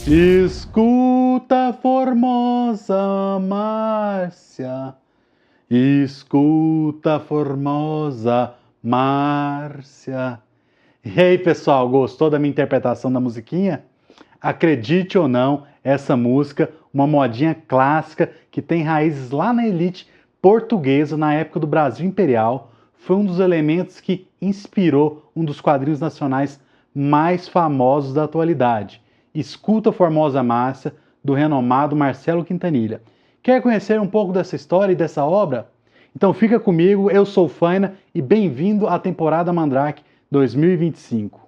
Escuta, formosa Márcia, escuta, formosa Márcia. E aí, pessoal, gostou da minha interpretação da musiquinha? Acredite ou não, essa música, uma modinha clássica que tem raízes lá na elite portuguesa na época do Brasil Imperial, foi um dos elementos que inspirou um dos quadrinhos nacionais mais famosos da atualidade. Escuta, Formosa Márcia, do renomado Marcelo Quintanilha. Quer conhecer um pouco dessa história e dessa obra? Então fica comigo, eu sou Faina e bem-vindo à temporada Mandrake 2025.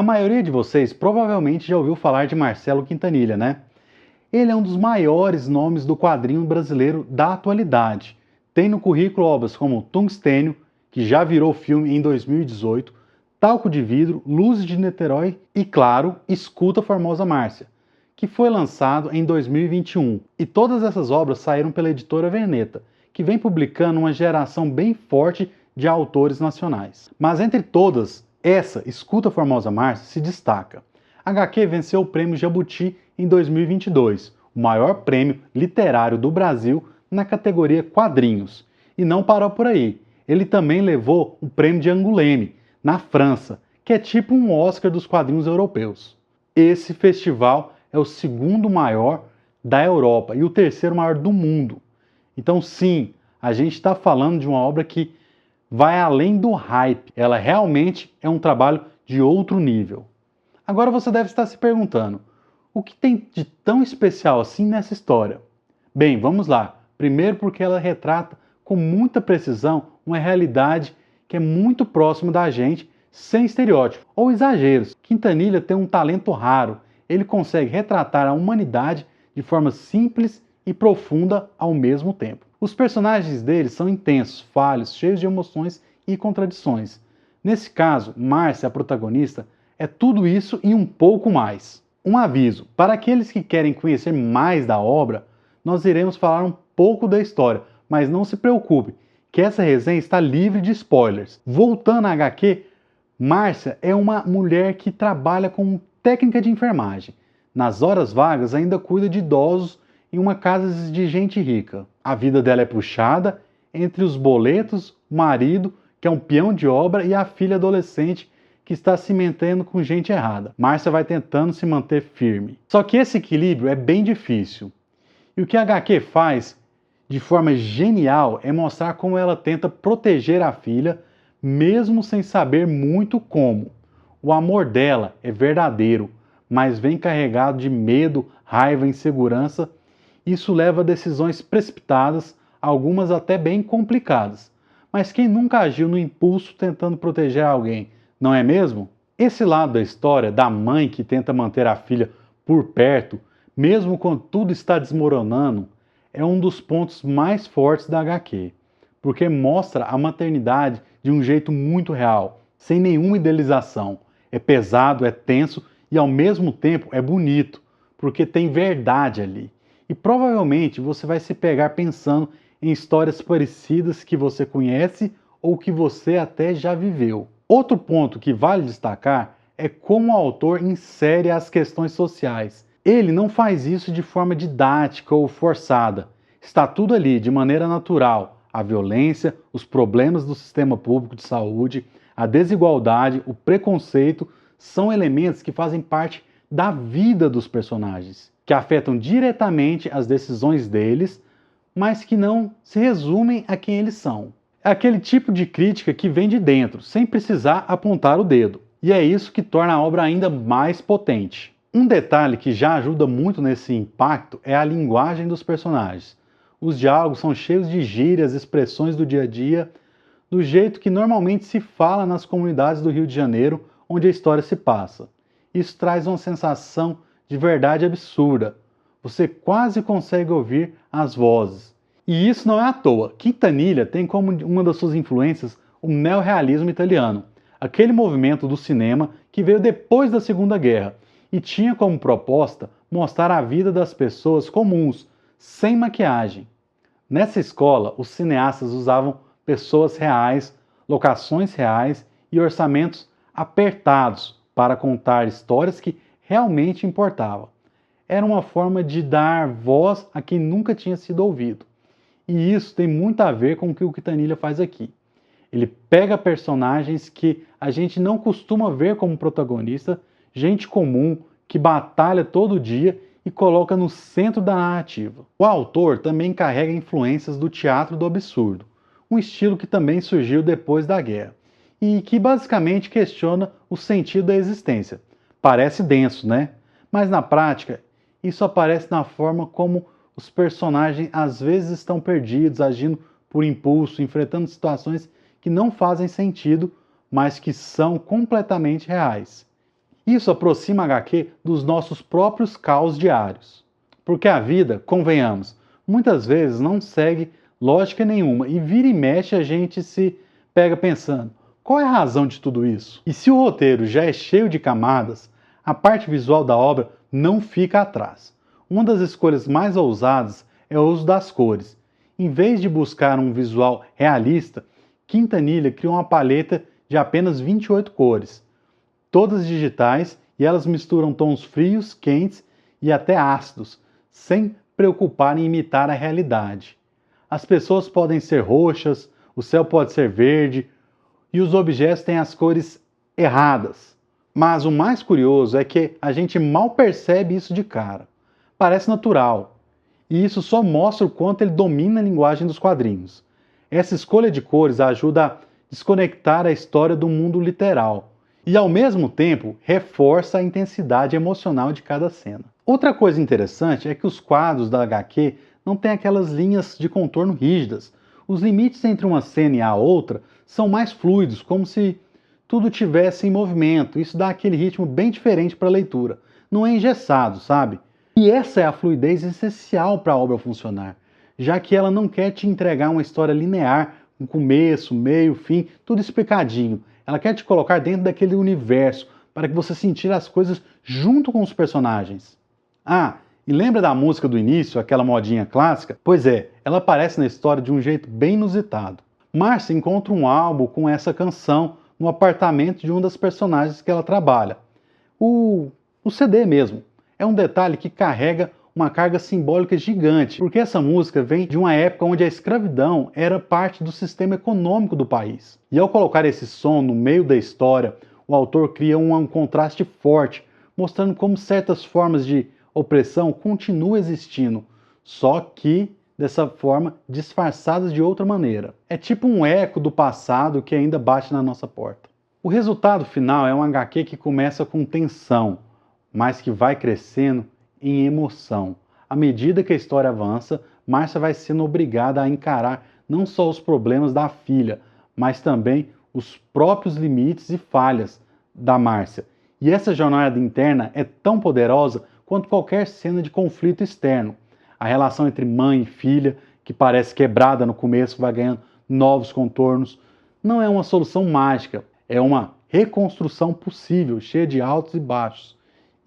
A maioria de vocês provavelmente já ouviu falar de Marcelo Quintanilha, né? Ele é um dos maiores nomes do quadrinho brasileiro da atualidade. Tem no currículo obras como Tungstênio, que já virou filme em 2018, Talco de Vidro, Luzes de Niterói e, claro, Escuta, Formosa Márcia, que foi lançado em 2021. E todas essas obras saíram pela editora Veneta, que vem publicando uma geração bem forte de autores nacionais. Mas entre todas, essa, Escuta, Formosa Márcia, se destaca. A HQ venceu o Prêmio Jabuti em 2022, o maior prêmio literário do Brasil na categoria quadrinhos. E não parou por aí. Ele também levou o Prêmio de Angoulême, na França, que é tipo um Oscar dos quadrinhos europeus. Esse festival é o segundo maior da Europa e o terceiro maior do mundo. Então sim, a gente está falando de uma obra que vai além do hype. Ela realmente é um trabalho de outro nível. Agora você deve estar se perguntando, o que tem de tão especial assim nessa história? Bem, vamos lá. Primeiro porque ela retrata com muita precisão uma realidade que é muito próxima da gente, sem estereótipos ou exageros. Quintanilha tem um talento raro. Ele consegue retratar a humanidade de forma simples e profunda ao mesmo tempo. Os personagens dele são intensos, falhos, cheios de emoções e contradições. Nesse caso, Márcia, a protagonista, é tudo isso e um pouco mais. Um aviso, para aqueles que querem conhecer mais da obra, nós iremos falar um pouco da história, mas não se preocupe, que essa resenha está livre de spoilers. Voltando à HQ, Márcia é uma mulher que trabalha como técnica de enfermagem. Nas horas vagas ainda cuida de idosos em uma casa de gente rica. A vida dela é puxada entre os boletos, o marido, que é um peão de obra, e a filha adolescente, que está se metendo com gente errada. Márcia vai tentando se manter firme. Só que esse equilíbrio é bem difícil. E o que a HQ faz de forma genial é mostrar como ela tenta proteger a filha, mesmo sem saber muito como. O amor dela é verdadeiro, mas vem carregado de medo, raiva, insegurança. Isso leva a decisões precipitadas, algumas até bem complicadas. Mas quem nunca agiu no impulso tentando proteger alguém, não é mesmo? Esse lado da história, da mãe que tenta manter a filha por perto, mesmo quando tudo está desmoronando, é um dos pontos mais fortes da HQ, porque mostra a maternidade de um jeito muito real, sem nenhuma idealização. É pesado, é tenso e ao mesmo tempo é bonito, porque tem verdade ali. E provavelmente você vai se pegar pensando em histórias parecidas que você conhece ou que você até já viveu. Outro ponto que vale destacar é como o autor insere as questões sociais. Ele não faz isso de forma didática ou forçada. Está tudo ali de maneira natural. A violência, os problemas do sistema público de saúde, a desigualdade, o preconceito são elementos que fazem parte da vida dos personagens, que afetam diretamente as decisões deles, mas que não se resumem a quem eles são. É aquele tipo de crítica que vem de dentro, sem precisar apontar o dedo. E é isso que torna a obra ainda mais potente. Um detalhe que já ajuda muito nesse impacto é a linguagem dos personagens. Os diálogos são cheios de gírias, expressões do dia a dia, do jeito que normalmente se fala nas comunidades do Rio de Janeiro, onde a história se passa. Isso traz uma sensação de verdade absurda, você quase consegue ouvir as vozes. E isso não é à toa. Quintanilha tem como uma das suas influências o neorrealismo italiano, aquele movimento do cinema que veio depois da Segunda Guerra e tinha como proposta mostrar a vida das pessoas comuns, sem maquiagem. Nessa escola, os cineastas usavam pessoas reais, locações reais e orçamentos apertados para contar histórias que realmente importavam. Era uma forma de dar voz a quem nunca tinha sido ouvido. E isso tem muito a ver com o que o Quintanilha faz aqui. Ele pega personagens que a gente não costuma ver como protagonista, gente comum que batalha todo dia e coloca no centro da narrativa. O autor também carrega influências do teatro do absurdo, um estilo que também surgiu depois da guerra, e que basicamente questiona o sentido da existência. Parece denso, né? Mas na prática, isso aparece na forma como os personagens às vezes estão perdidos, agindo por impulso, enfrentando situações que não fazem sentido, mas que são completamente reais. Isso aproxima a HQ dos nossos próprios caos diários. Porque a vida, convenhamos, muitas vezes não segue lógica nenhuma e vira e mexe a gente se pega pensando, qual é a razão de tudo isso? E se o roteiro já é cheio de camadas, a parte visual da obra não fica atrás. Uma das escolhas mais ousadas é o uso das cores. Em vez de buscar um visual realista, Quintanilha criou uma paleta de apenas 28 cores, todas digitais, e elas misturam tons frios, quentes e até ácidos, sem preocupar em imitar a realidade. As pessoas podem ser roxas, o céu pode ser verde, e os objetos têm as cores erradas. Mas o mais curioso é que a gente mal percebe isso de cara. Parece natural. E isso só mostra o quanto ele domina a linguagem dos quadrinhos. Essa escolha de cores ajuda a desconectar a história do mundo literal. E ao mesmo tempo reforça a intensidade emocional de cada cena. Outra coisa interessante é que os quadros da HQ não têm aquelas linhas de contorno rígidas. Os limites entre uma cena e a outra são mais fluidos, como se tudo tivesse em movimento. Isso dá aquele ritmo bem diferente para a leitura. Não é engessado, sabe? E essa é a fluidez essencial para a obra funcionar, já que ela não quer te entregar uma história linear, com começo, meio, fim, tudo explicadinho. Ela quer te colocar dentro daquele universo, para que você sentir as coisas junto com os personagens. Ah, e lembra da música do início, aquela modinha clássica? Pois é, ela aparece na história de um jeito bem inusitado. Marcia encontra um álbum com essa canção no apartamento de uma das personagens que ela trabalha. O CD mesmo. É um detalhe que carrega uma carga simbólica gigante, porque essa música vem de uma época onde a escravidão era parte do sistema econômico do país. E ao colocar esse som no meio da história, o autor cria um contraste forte, mostrando como certas formas de opressão continuam existindo, só que dessa forma disfarçadas de outra maneira. É tipo um eco do passado que ainda bate na nossa porta. O resultado final é um HQ que começa com tensão, mas que vai crescendo em emoção. À medida que a história avança, Marcia vai sendo obrigada a encarar não só os problemas da filha, mas também os próprios limites e falhas da Marcia. E essa jornada interna é tão poderosa quanto qualquer cena de conflito externo. A relação entre mãe e filha, que parece quebrada no começo, vai ganhando novos contornos. Não é uma solução mágica, é uma reconstrução possível, cheia de altos e baixos.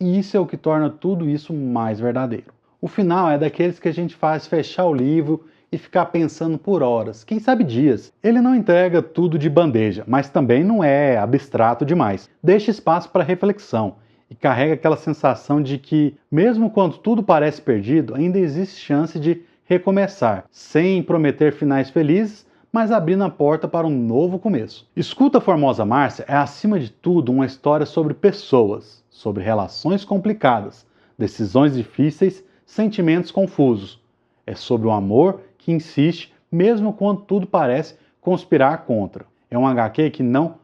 E isso é o que torna tudo isso mais verdadeiro. O final é daqueles que a gente faz fechar o livro e ficar pensando por horas, quem sabe dias. Ele não entrega tudo de bandeja, mas também não é abstrato demais. Deixa espaço para reflexão e carrega aquela sensação de que, mesmo quando tudo parece perdido, ainda existe chance de recomeçar, sem prometer finais felizes, mas abrindo a porta para um novo começo. Escuta Formosa Marcia é, acima de tudo, uma história sobre pessoas, sobre relações complicadas, decisões difíceis, sentimentos confusos. É sobre o amor que insiste, mesmo quando tudo parece conspirar contra. É um HQ que não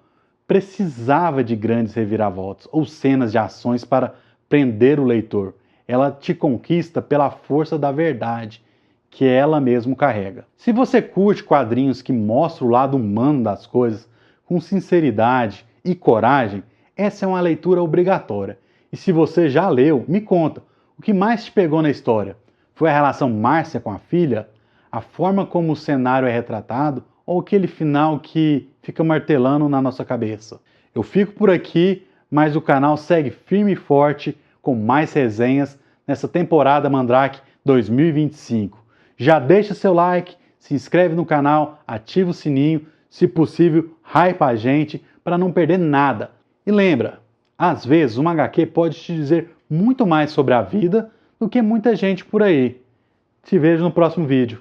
precisava de grandes reviravoltas ou cenas de ações para prender o leitor. Ela te conquista pela força da verdade que ela mesma carrega. Se você curte quadrinhos que mostram o lado humano das coisas com sinceridade e coragem, essa é uma leitura obrigatória. E se você já leu, me conta, O que mais te pegou na história? Foi a relação Márcia com a filha? A forma como o cenário é retratado? Ou aquele final que fica martelando na nossa cabeça? Eu fico por aqui, mas o canal segue firme e forte com mais resenhas nessa temporada Mandrake 2025. Já deixa seu like, se inscreve no canal, ativa o sininho, se possível, hypa a gente para não perder nada. E lembra, às vezes uma HQ pode te dizer muito mais sobre a vida do que muita gente por aí. Te vejo no próximo vídeo.